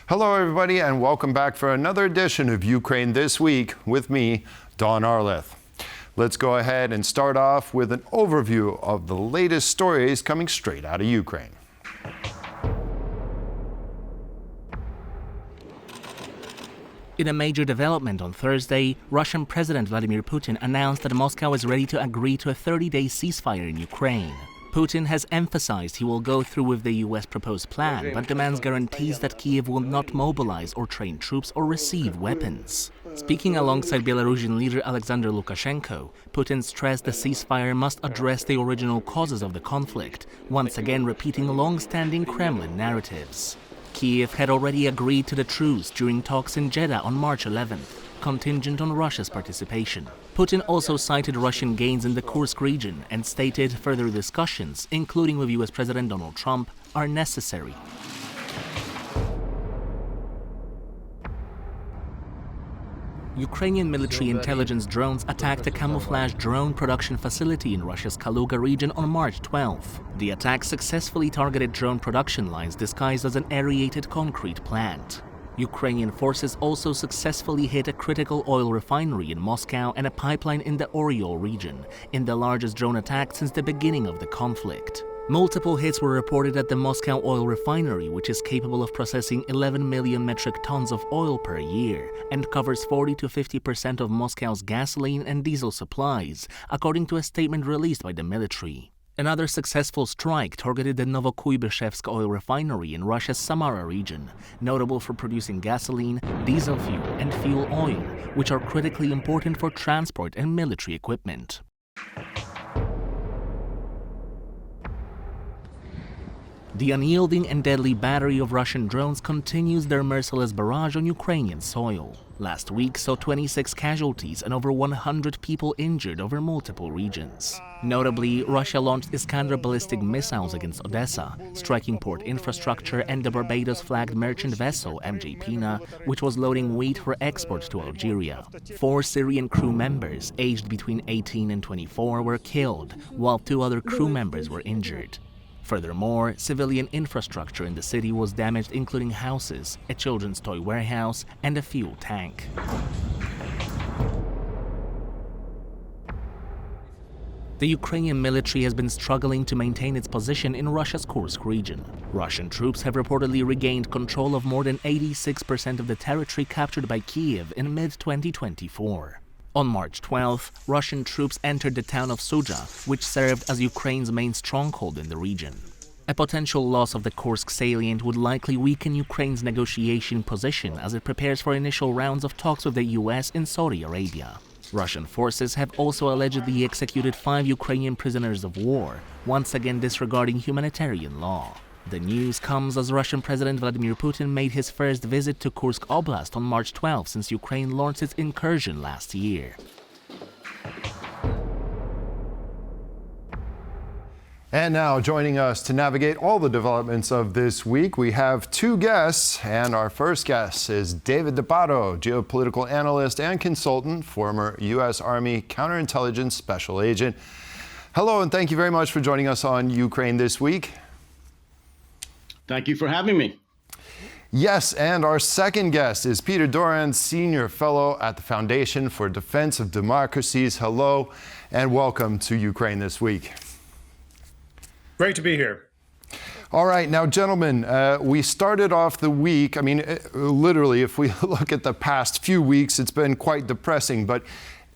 Hello, everybody, and welcome back for another edition of Ukraine This Week with me, Don Arleth. Let's go ahead and start off with an overview of the latest stories coming straight out of Ukraine. In a major development on Thursday, Russian President Vladimir Putin announced that Moscow is ready to agree to a 30-day ceasefire in Ukraine. Putin has emphasized he will go through with the U.S. proposed plan, but demands guarantees that Kyiv will not mobilize or train troops or receive weapons. Speaking alongside Belarusian leader Alexander Lukashenko, Putin stressed the ceasefire must address the original causes of the conflict, once again repeating long-standing Kremlin narratives. Kyiv had already agreed to the truce during talks in Jeddah on March 11th, contingent on Russia's participation. Putin also cited Russian gains in the Kursk region and stated further discussions, including with U.S. President Donald Trump, are necessary. Ukrainian military intelligence drones attacked a camouflage drone production facility in Russia's Kaluga region on March 12. The attack successfully targeted drone production lines disguised as an aerated concrete plant. Ukrainian forces also successfully hit a critical oil refinery in Moscow and a pipeline in the Oriol region, in the largest drone attack since the beginning of the conflict. Multiple hits were reported at the Moscow oil refinery, which is capable of processing 11 million metric tons of oil per year and covers 40 to 50% of Moscow's gasoline and diesel supplies, according to a statement released by the military. Another successful strike targeted the Novokuybishevsk oil refinery in Russia's Samara region, notable for producing gasoline, diesel fuel, and fuel oil, which are critically important for transport and military equipment. The unyielding and deadly battery of Russian drones continues their merciless barrage on Ukrainian soil. Last week saw 26 casualties and over 100 people injured over multiple regions. Notably, Russia launched Iskander ballistic missiles against Odessa, striking port infrastructure and the Barbados-flagged merchant vessel MJ Pina, which was loading wheat for export to Algeria. 4 Syrian crew members, aged between 18 and 24, were killed, while 2 other crew members were injured. Furthermore, civilian infrastructure in the city was damaged, including houses, a children's toy warehouse, and a fuel tank. The Ukrainian military has been struggling to maintain its position in Russia's Kursk region. Russian troops have reportedly regained control of more than 86% of the territory captured by Kyiv in mid-2024. On March 12th, Russian troops entered the town of Sudzha, which served as Ukraine's main stronghold in the region. A potential loss of the Kursk salient would likely weaken Ukraine's negotiation position as it prepares for initial rounds of talks with the U.S. in Saudi Arabia. Russian forces have also allegedly executed 5 Ukrainian prisoners of war, once again disregarding humanitarian law. The news comes as Russian President Vladimir Putin made his first visit to Kursk Oblast on March 12 since Ukraine launched its incursion last year. And now, joining us to navigate all the developments of this week, we have 2 guests. And our first guest is David DePato, geopolitical analyst and consultant, former U.S. Army counterintelligence special agent. Hello, and thank you very much for joining us on Ukraine This Week. Thank you for having me. Yes, and our second guest is Peter Doran, Senior Fellow at the Foundation for Defense of Democracies. Hello, and welcome to Ukraine This Week. Great to be here. All right, now, gentlemen, we started off the week, literally, if we look at the past few weeks, it's been quite depressing, but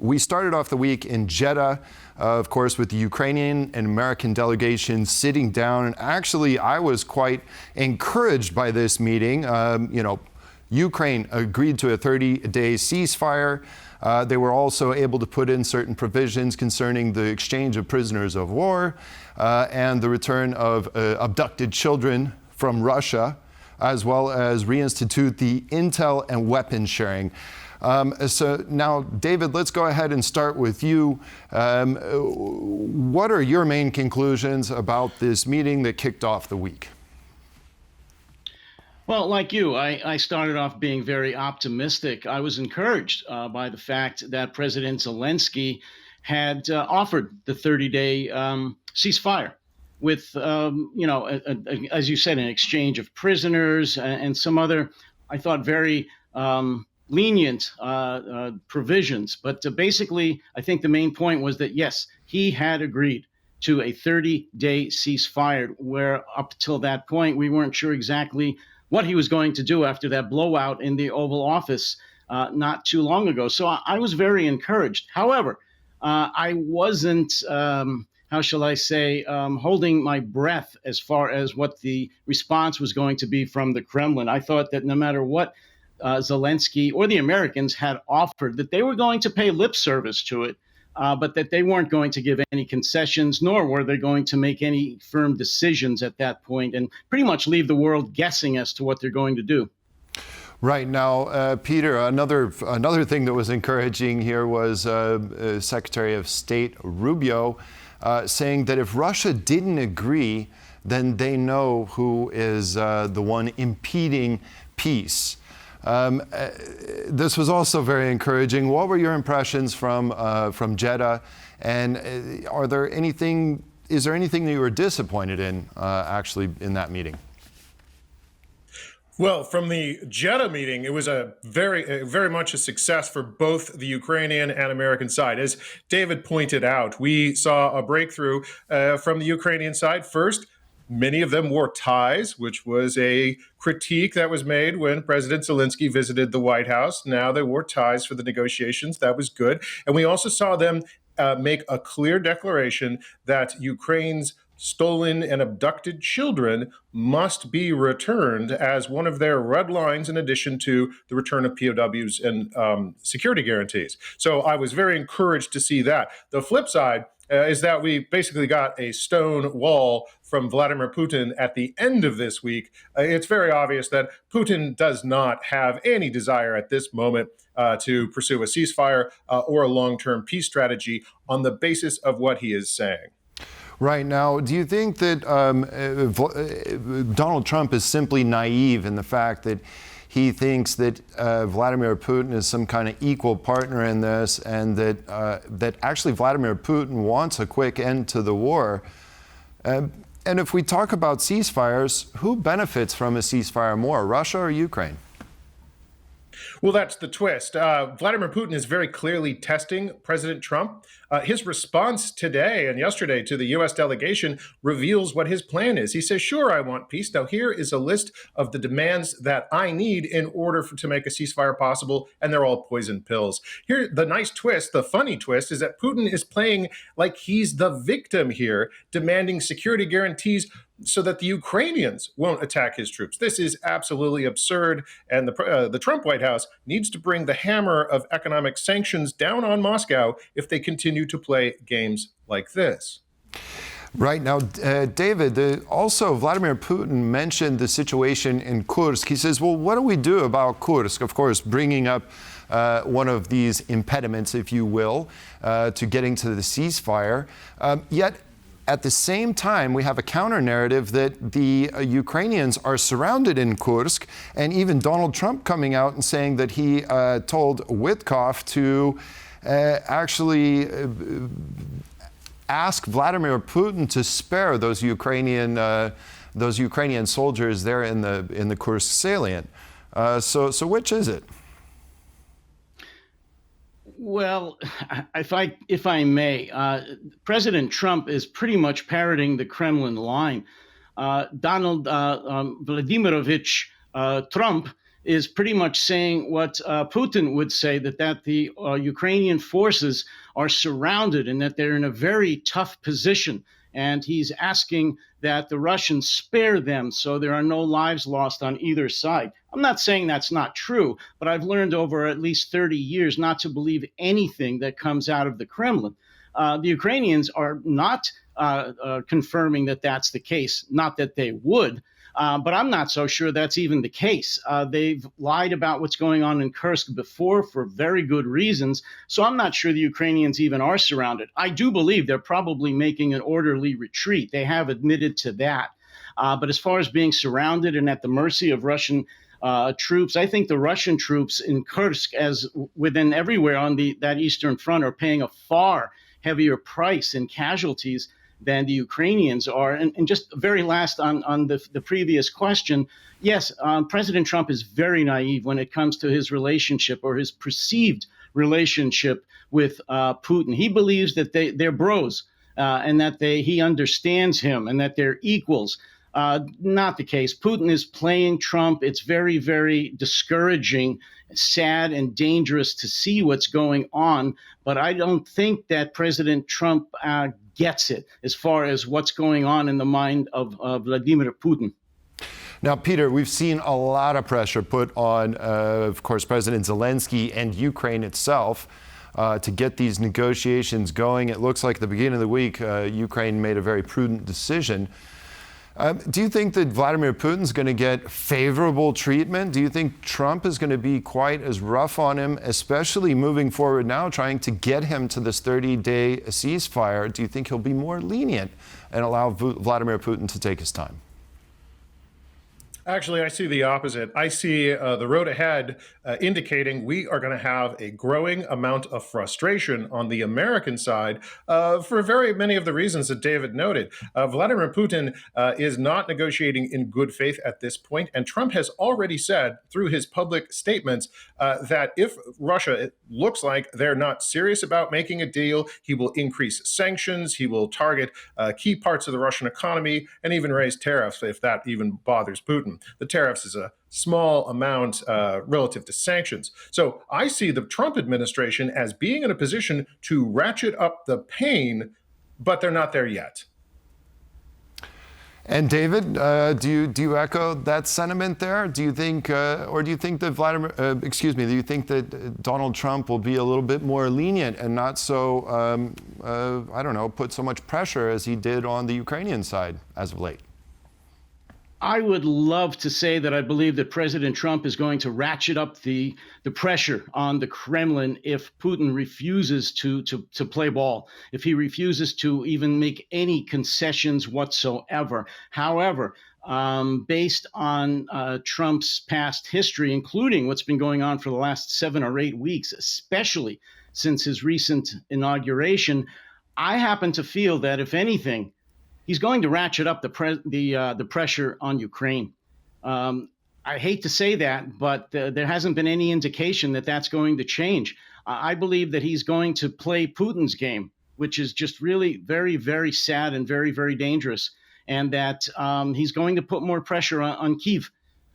we started off the week in Jeddah, of course, with the Ukrainian and American delegations sitting down. And actually, I was quite encouraged by this meeting. Ukraine agreed to a 30-day ceasefire. They were also able to put in certain provisions concerning the exchange of prisoners of war and the return of abducted children from Russia, as well as reinstitute the intel and weapons sharing. So now, David, let's go ahead and start with you. What are your main conclusions about this meeting that kicked off the week? Well, like you, I started off being very optimistic. I was encouraged by the fact that President Zelensky had offered the 30-day ceasefire with, as you said, an exchange of prisoners and some other I thought, very lenient provisions. But basically, I think the main point was that, yes, he had agreed to a 30-day ceasefire, where up till that point, we weren't sure exactly what he was going to do after that blowout in the Oval Office not too long ago. So I was very encouraged. However, I wasn't, how shall I say, holding my breath as far as what the response was going to be from the Kremlin. I thought that no matter what Zelensky or the Americans had offered, that they were going to pay lip service to it, but that they weren't going to give any concessions, nor were they going to make any firm decisions at that point, and pretty much leave the world guessing as to what they're going to do. Right now, Peter, another thing that was encouraging here was Secretary of State Rubio saying that if Russia didn't agree, then they know who is the one impeding peace. This was also very encouraging. What were your impressions from Jeddah? And is there anything that you were disappointed in actually in that meeting? Well, from the Jeddah meeting, it was very much a success for both the Ukrainian and American side. As David pointed out, we saw a breakthrough from the Ukrainian side. First, many of them wore ties, which was a critique that was made when President Zelensky visited the White House. Now they wore ties for the negotiations. That was good. And we also saw them make a clear declaration that Ukraine's stolen and abducted children must be returned as one of their red lines, in addition to the return of POWs and security guarantees. So I was very encouraged to see that. The flip side is that we basically got a stone wall from Vladimir Putin at the end of this week. It's very obvious that Putin does not have any desire at this moment to pursue a ceasefire or a long-term peace strategy on the basis of what he is saying. Right now, do you think that Donald Trump is simply naive in the fact that he thinks that Vladimir Putin is some kind of equal partner in this, and that actually Vladimir Putin wants a quick end to the war? And if we talk about ceasefires, who benefits from a ceasefire more, Russia or Ukraine? Well, that's the twist. Vladimir Putin is very clearly testing President Trump. His response today and yesterday to the U.S. delegation reveals what his plan is. He says, sure, I want peace. Now, here is a list of the demands that I need in order to make a ceasefire possible, and they're all poison pills. Here, the nice twist, the funny twist, is that Putin is playing like he's the victim here, demanding security guarantees so that the Ukrainians won't attack his troops. This is absolutely absurd, and the Trump White House needs to bring the hammer of economic sanctions down on Moscow if they continue to play games like this. Right now, David, also Vladimir Putin mentioned the situation in Kursk. He says, well, what do we do about Kursk? Of course, bringing up one of these impediments, if you will, to getting to the ceasefire. Yet, at the same time, we have a counter-narrative that the Ukrainians are surrounded in Kursk, and even Donald Trump coming out and saying that he told Witkoff to actually ask Vladimir Putin to spare those Ukrainian soldiers there in the Kursk salient. So which is it? Well, if I may, President Trump is pretty much parroting the Kremlin line. Donald Vladimirovich Trump is pretty much saying what Putin would say, that the Ukrainian forces are surrounded and that they're in a very tough position. And he's asking that the Russians spare them so there are no lives lost on either side. I'm not saying that's not true, but I've learned over at least 30 years not to believe anything that comes out of the Kremlin. The Ukrainians are not confirming that that's the case, not that they would. But I'm not so sure that's even the case. They've lied about what's going on in Kursk before for very good reasons. So I'm not sure the Ukrainians even are surrounded. I do believe they're probably making an orderly retreat. They have admitted to that. But as far as being surrounded and at the mercy of Russian troops, I think the Russian troops in Kursk, as within everywhere on that eastern front, are paying a far heavier price in casualties than the Ukrainians are. And just very last on the previous question, yes, President Trump is very naive when it comes to his relationship or his perceived relationship with Putin. He believes that they're bros and that he understands him and that they're equals. Not the case. Putin is playing Trump. It's very, very discouraging, sad, and dangerous to see what's going on. But I don't think that President Trump gets it as far as what's going on in the mind of Vladimir Putin. Now, Peter, we've seen a lot of pressure put on, of course, President Zelensky and Ukraine itself to get these negotiations going. It looks like at the beginning of the week, Ukraine made a very prudent decision. Do you think that Vladimir Putin's going to get favorable treatment? Do you think Trump is going to be quite as rough on him, especially moving forward now, trying to get him to this 30-day ceasefire? Do you think he'll be more lenient and allow Vladimir Putin to take his time? Actually, I see the opposite. I see the road ahead indicating we are going to have a growing amount of frustration on the American side for very many of the reasons that David noted. Vladimir Putin is not negotiating in good faith at this point, and Trump has already said through his public statements that if Russia, it looks like they're not serious about making a deal, he will increase sanctions, he will target key parts of the Russian economy, and even raise tariffs if that even bothers Putin. The tariffs is a small amount relative to sanctions. So I see the Trump administration as being in a position to ratchet up the pain, but they're not there yet. And David, do you echo that sentiment there? Do you think, or do you think that do you think that Donald Trump will be a little bit more lenient and not so, I don't know, put so much pressure as he did on the Ukrainian side as of late? I would love to say that I believe that President Trump is going to ratchet up the pressure on the Kremlin if Putin refuses to play ball, if he refuses to even make any concessions whatsoever. However, based on Trump's past history, including what's been going on for the last 7 or 8 weeks, especially since his recent inauguration, I happen to feel that, if anything, he's going to ratchet up the pressure on Ukraine. I hate to say that, but there hasn't been any indication that that's going to change. I believe that he's going to play Putin's game, which is just really very, very sad and very, very dangerous, and that he's going to put more pressure on Kyiv.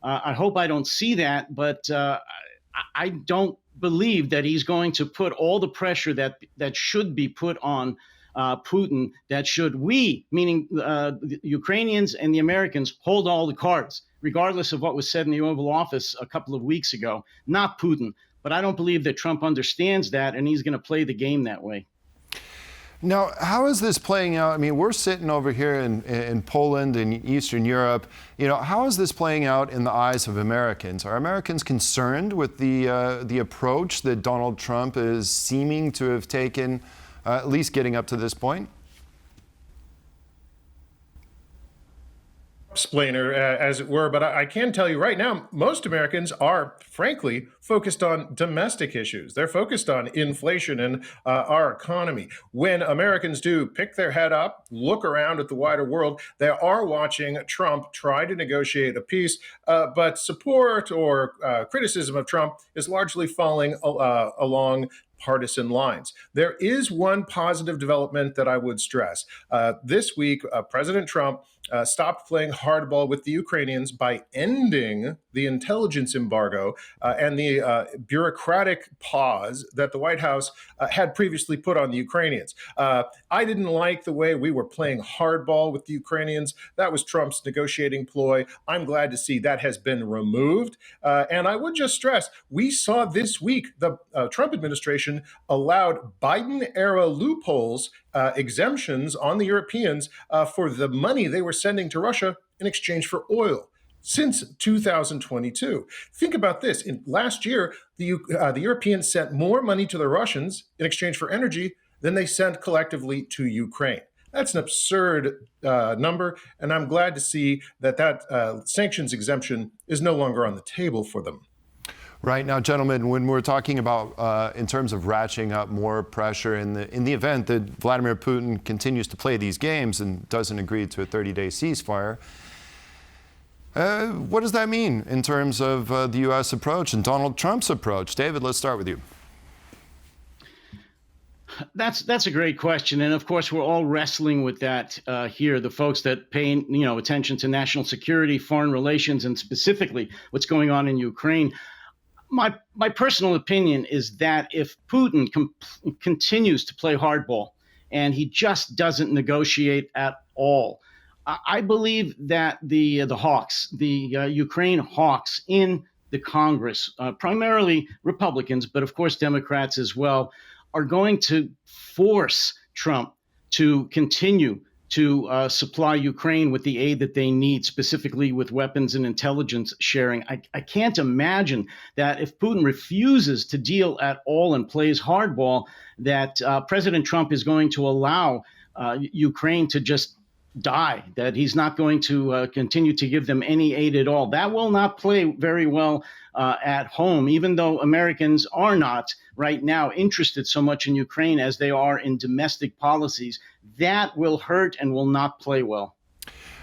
I hope I don't see that, but I don't believe that he's going to put all the pressure that should be put on Putin, that should we, meaning the Ukrainians and the Americans, hold all the cards, regardless of what was said in the Oval Office a couple of weeks ago, not Putin. But I don't believe that Trump understands that, and he's going to play the game that way. Now, how is this playing out? I mean, we're sitting over here in Poland and Eastern Europe. You know, how is this playing out in the eyes of Americans? Are Americans concerned with the approach that Donald Trump is seeming to have taken, at least getting up to this point? Explainer, as it were, but I can tell you right now, most Americans are, frankly, focused on domestic issues. They're focused on inflation and our economy. When Americans do pick their head up, look around at the wider world, they are watching Trump try to negotiate a peace, but support or criticism of Trump is largely falling along partisan lines. There is one positive development that I would stress. This week, President Trump stopped playing hardball with the Ukrainians by ending the intelligence embargo and the bureaucratic pause that the White House had previously put on the Ukrainians. I didn't like the way we were playing hardball with the Ukrainians. That was Trump's negotiating ploy. I'm glad to see that has been removed. And I would just stress, we saw this week the Trump administration allowed Biden-era loopholes, exemptions on the Europeans for the money they were sending to Russia in exchange for oil since 2022. Think about this. Last year, the Europeans sent more money to the Russians in exchange for energy than they sent collectively to Ukraine. That's an absurd number, and I'm glad to see that sanctions exemption is no longer on the table for them. Right now, gentlemen, when we're talking about in terms of ratcheting up more pressure in the event that Vladimir Putin continues to play these games and doesn't agree to a 30-day ceasefire, what does that mean in terms of the U.S. approach and Donald Trump's approach? David, let's start with you. That's a great question, and of course we're all wrestling with that here. The folks that pay attention to national security, foreign relations, and specifically what's going on in Ukraine. My personal opinion is that if Putin continues to play hardball and he just doesn't negotiate at all, I believe that the hawks, the Ukraine hawks in the Congress, primarily Republicans, but of course Democrats as well, are going to force Trump to continue to supply Ukraine with the aid that they need, specifically with weapons and intelligence sharing. I can't imagine that if Putin refuses to deal at all and plays hardball, that President Trump is going to allow Ukraine to just die, that he's not going to continue to give them any aid at all. That will not play very well at home, even though Americans are not right now interested so much in Ukraine as they are in domestic policies. That will hurt and will not play well.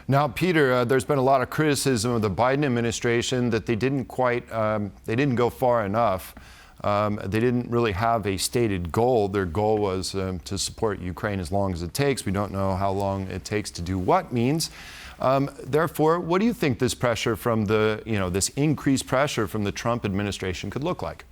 Now, Peter, there's been a lot of criticism of the Biden administration that they didn't go far enough. They didn't really have a stated goal. Their goal was to support Ukraine as long as it takes. We don't know how long it takes to do what means. Therefore, what do you think this pressure from this increased pressure from the Trump administration could look like?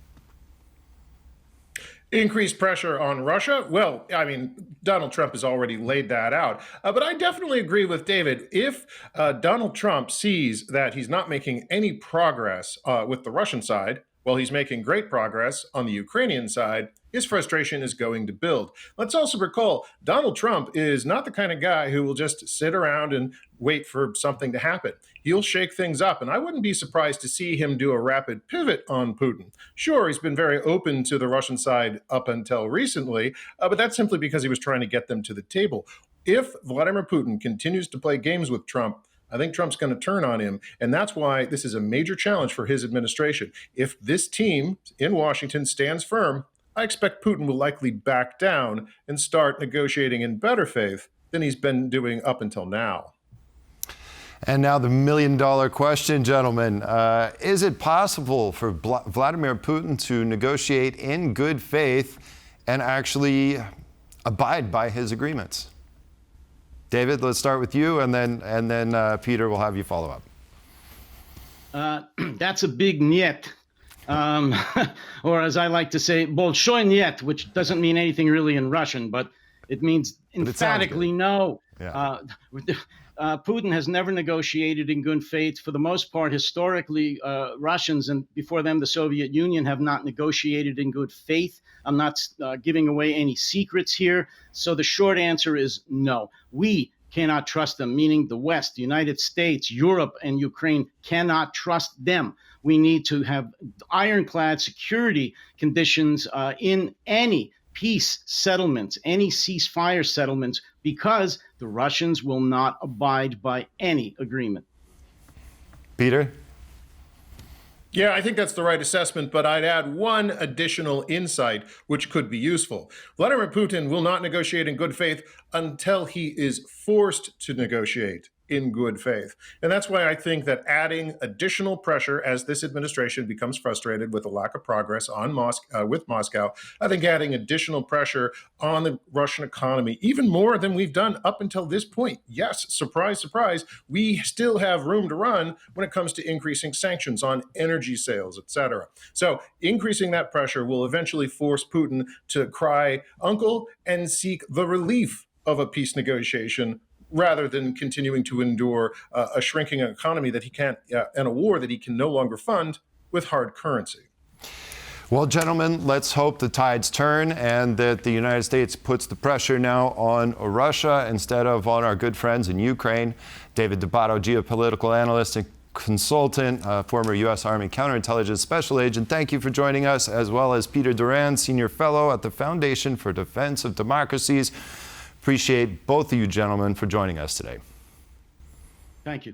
Increased pressure on Russia? Well, I mean, Donald Trump has already laid that out. But I definitely agree with David. If Donald Trump sees that he's not making any progress with the Russian side, while he's making great progress on the Ukrainian side, his frustration is going to build. Let's also recall, Donald Trump is not the kind of guy who will just sit around and wait for something to happen. He'll shake things up, and I wouldn't be surprised to see him do a rapid pivot on Putin. Sure, he's been very open to the Russian side up until recently, but that's simply because he was trying to get them to the table. If Vladimir Putin continues to play games with Trump, I think Trump's going to turn on him, and that's why this is a major challenge for his administration. If this team in Washington stands firm, I expect Putin will likely back down and start negotiating in better faith than he's been doing up until now. And now the million-dollar question, gentlemen. Is it possible for Vladimir Putin to negotiate in good faith and actually abide by his agreements? David, let's start with you, and then Peter will have you follow up. That's a big niet. Or as I like to say, bolshoi niet, which doesn't mean anything really in Russian, but it means emphatically no. Yeah. Putin has never negotiated in good faith. For the most part, historically, Russians and before them the Soviet Union have not negotiated in good faith. I'm not giving away any secrets here. So the short answer is no. We cannot trust them, meaning the West, the United States, Europe, and Ukraine cannot trust them. We need to have ironclad security conditions in any peace settlements, any ceasefire settlements, because the Russians will not abide by any agreement. Peter? Yeah, I think that's the right assessment, but I'd add one additional insight which could be useful. Vladimir Putin will not negotiate in good faith until he is forced to negotiate in good faith. And that's why I think that adding additional pressure as this administration becomes frustrated with the lack of progress on with Moscow, I think adding additional pressure on the Russian economy, even more than we've done up until this point. Yes, surprise, surprise, we still have room to run when it comes to increasing sanctions on energy sales, etc. So increasing that pressure will eventually force Putin to cry uncle and seek the relief of a peace negotiation rather than continuing to endure a shrinking economy that he can't, and a war that he can no longer fund with hard currency. Well, gentlemen, let's hope the tides turn and that the United States puts the pressure now on Russia instead of on our good friends in Ukraine. David D'Abato, geopolitical analyst and consultant, former U.S. Army counterintelligence special agent. Thank you for joining us, as well as Peter Duran, senior fellow at the Foundation for Defense of Democracies. Appreciate both of you gentlemen for joining us today. Thank you.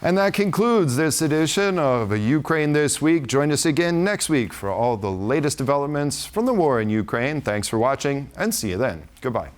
And that concludes this edition of Ukraine This Week. Join us again next week for all the latest developments from the war in Ukraine. Thanks for watching, and see you then. Goodbye.